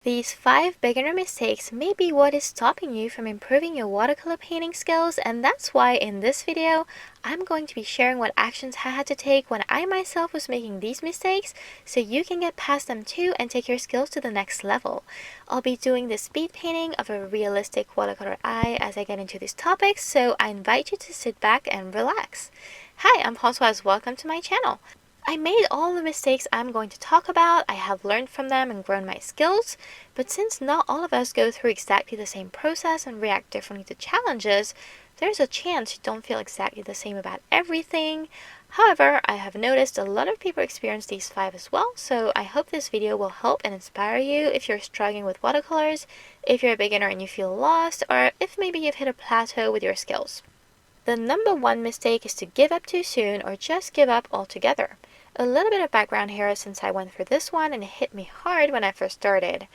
These 5 beginner mistakes may be what is stopping you from improving your watercolor painting skills, and that's why in this video, I'm going to be sharing what actions I had to take when I myself was making these mistakes so you can get past them too and take your skills to the next level. I'll be doing the speed painting of a realistic watercolor eye as I get into these topics, so I invite you to sit back and relax. Hi, I'm Françoise. Welcome to my channel. I made all the mistakes I'm going to talk about. I have learned from them and grown my skills, but since not all of us go through exactly the same process and react differently to challenges, there's a chance you don't feel exactly the same about everything. However, I have noticed a lot of people experience these 5 as well, so I hope this video will help and inspire you if you're struggling with watercolors, if you're a beginner and you feel lost, or if maybe you've hit a plateau with your skills. The number 1 mistake is to give up too soon or just give up altogether. A little bit of background here since I went through this one and it hit me hard when I first started.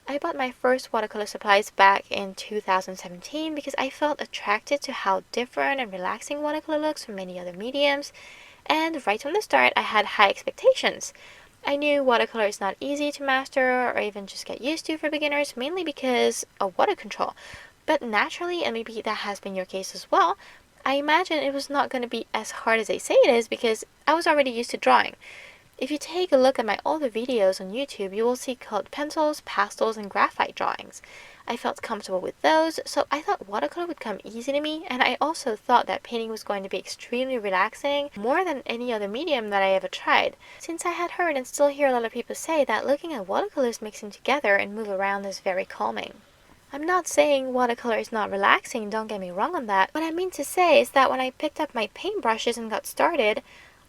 I bought my first watercolor supplies back in 2017 because I felt attracted to how different and relaxing watercolor looks from many other mediums, and right from the start I had high expectations. I knew watercolor is not easy to master or even just get used to for beginners, mainly because of water control. But naturally, and maybe that has been your case as well, I imagine it was not going to be as hard as they say it is because I was already used to drawing. If you take a look at my older videos on YouTube, you will see colored pencils, pastels, and graphite drawings. I felt comfortable with those, so I thought watercolor would come easy to me, and I also thought that painting was going to be extremely relaxing, more than any other medium that I ever tried, since I had heard and still hear a lot of people say that looking at watercolors mixing together and move around is very calming. I'm not saying watercolor is not relaxing, don't get me wrong on that. What I mean to say is that when I picked up my paintbrushes and got started,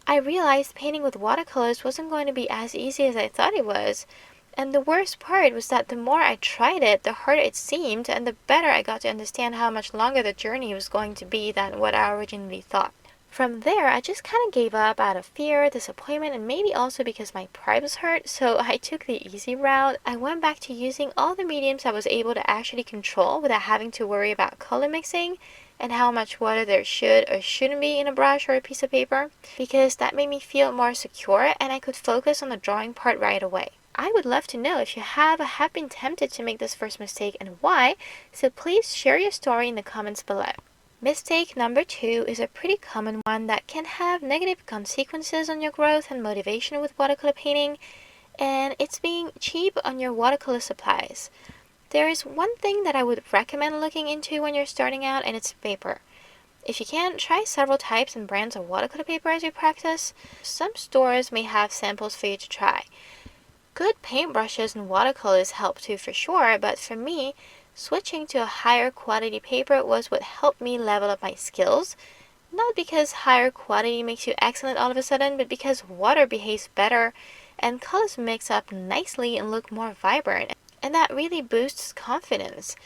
I realized painting with watercolors wasn't going to be as easy as I thought it was. And the worst part was that the more I tried it, the harder it seemed, and the better I got to understand how much longer the journey was going to be than what I originally thought. From there, I just kind of gave up out of fear, disappointment, and maybe also because my pride was hurt, so I took the easy route. I went back to using all the mediums I was able to actually control without having to worry about color mixing and how much water there should or shouldn't be in a brush or a piece of paper, because that made me feel more secure and I could focus on the drawing part right away. I would love to know if you have been tempted to make this first mistake and why, so please share your story in the comments below. Mistake number 2 is a pretty common one that can have negative consequences on your growth and motivation with watercolor painting, and it's being cheap on your watercolor supplies. There is one thing that I would recommend looking into when you're starting out, and it's paper. If you can, try several types and brands of watercolor paper as you practice. Some stores may have samples for you to try. Good paintbrushes and watercolors help too for sure, but for me, switching to a higher quality paper was what helped me level up my skills. Not because higher quality makes you excellent all of a sudden, but because water behaves better and colors mix up nicely and look more vibrant. And that really boosts confidence.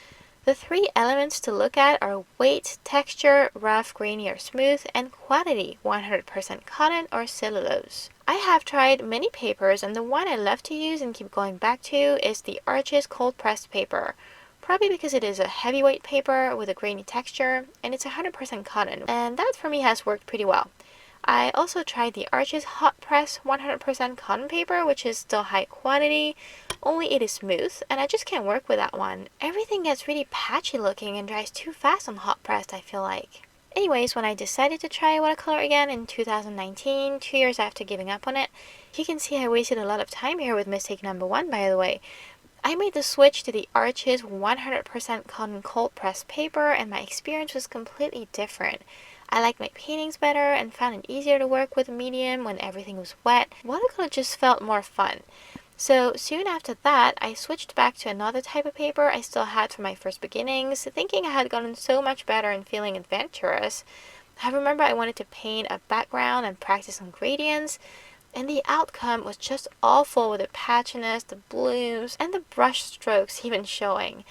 The 3 elements to look at are weight, texture, rough, grainy, or smooth, and quality, 100% cotton or cellulose. I have tried many papers, and the one I love to use and keep going back to is the Arches cold pressed paper. Probably because it is a heavyweight paper with a grainy texture, and it's 100% cotton, and that for me has worked pretty well. I also tried the Arches hot press 100% cotton paper, which is still high quality, only it is smooth, and I just can't work with that one. Everything gets really patchy looking and dries too fast on hot pressed, I feel like. Anyways, when I decided to try watercolor again in 2019, 2 years after giving up on it, you can see I wasted a lot of time here with mistake number 1, by the way. I made the switch to the Arches 100% cotton cold pressed paper, and my experience was completely different. I liked my paintings better and found it easier to work with a medium when everything was wet. Watercolor just felt more fun. So soon after that, I switched back to another type of paper I still had from my first beginnings, thinking I had gotten so much better and feeling adventurous. I remember I wanted to paint a background and practice on gradients, and the outcome was just awful with the patchiness, the blooms, and the brush strokes even showing.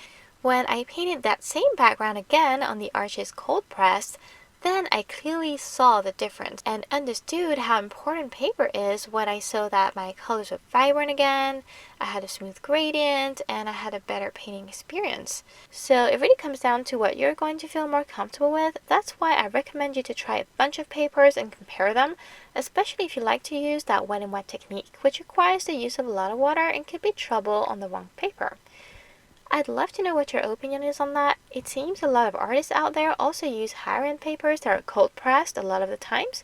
When I painted that same background again on the Arches cold pressed, Then I clearly saw the difference and understood how important paper is when I saw that my colors were vibrant again, I had a smooth gradient, and I had a better painting experience. So it really comes down to what you're going to feel more comfortable with. That's why I recommend you to try a bunch of papers and compare them, especially if you like to use that wet and wet technique, which requires the use of a lot of water and could be trouble on the wrong paper. I'd love to know what your opinion is on that. It seems a lot of artists out there also use higher end papers that are cold pressed a lot of the times,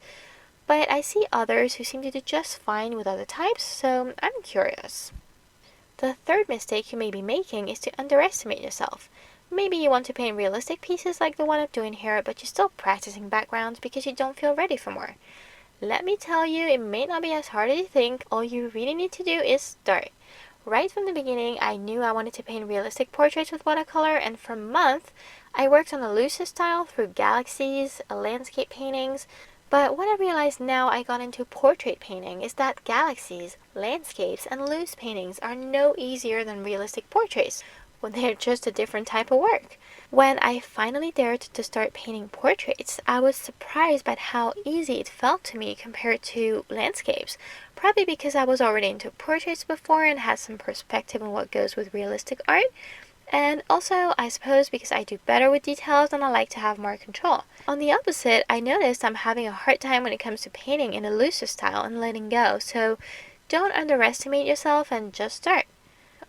but I see others who seem to do just fine with other types, so I'm curious. The third mistake you may be making is to underestimate yourself. Maybe you want to paint realistic pieces like the one I'm doing here, but you're still practicing backgrounds because you don't feel ready for more. Let me tell you, it may not be as hard as you think. All you really need to do is start. Right from the beginning, I knew I wanted to paint realistic portraits with watercolor, and for months, I worked on a looser style through galaxies, landscape paintings. But what I realized now I got into portrait painting is that galaxies, landscapes, and loose paintings are no easier than realistic portraits when they're just a different type of work. When I finally dared to start painting portraits, I was surprised by how easy it felt to me compared to landscapes. Probably because I was already into portraits before and had some perspective on what goes with realistic art. And also, I suppose because I do better with details and I like to have more control. On the opposite, I noticed I'm having a hard time when it comes to painting in a looser style and letting go, so don't underestimate yourself and just start.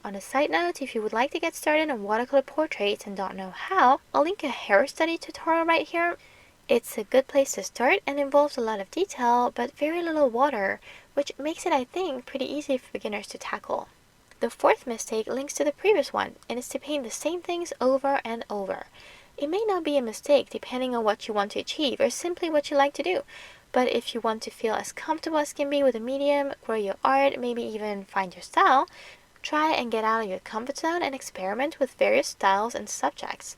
On a side note, if you would like to get started on watercolor portraits and don't know how, I'll link a hair study tutorial right here. It's a good place to start and involves a lot of detail but very little water, which makes it, I think, pretty easy for beginners to tackle. The fourth mistake links to the previous one, and is to paint the same things over and over. It may not be a mistake depending on what you want to achieve or simply what you like to do, but if you want to feel as comfortable as can be with a medium, grow your art, maybe even find your style, try and get out of your comfort zone and experiment with various styles and subjects.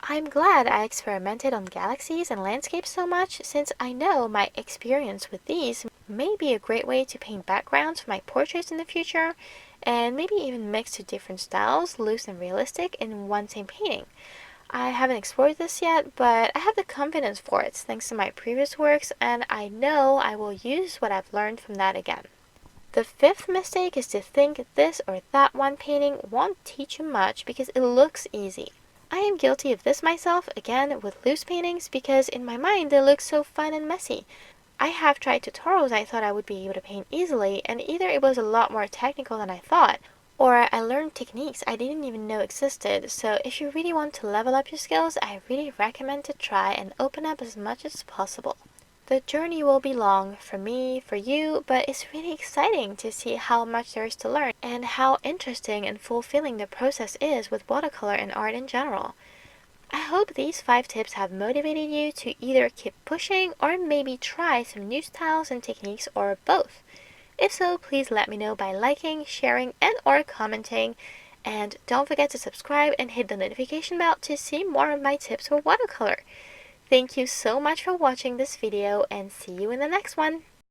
I'm glad I experimented on galaxies and landscapes so much, since I know my experience with these may be a great way to paint backgrounds for my portraits in the future, and maybe even mix two different styles, loose and realistic, in one same painting. I haven't explored this yet, but I have the confidence for it thanks to my previous works, and I know I will use what I've learned from that again. The fifth mistake is to think this or that one painting won't teach you much because it looks easy. I am guilty of this myself, again, with loose paintings, because in my mind they look so fun and messy. I have tried tutorials I thought I would be able to paint easily, and either it was a lot more technical than I thought, or I learned techniques I didn't even know existed. So if you really want to level up your skills, I really recommend to try and open up as much as possible. The journey will be long for me, for you, but it's really exciting to see how much there is to learn and how interesting and fulfilling the process is with watercolor and art in general. I hope these 5 tips have motivated you to either keep pushing or maybe try some new styles and techniques, or both. If so, please let me know by liking, sharing, and or commenting. And don't forget to subscribe and hit the notification bell to see more of my tips for watercolor. Thank you so much for watching this video, and see you in the next one.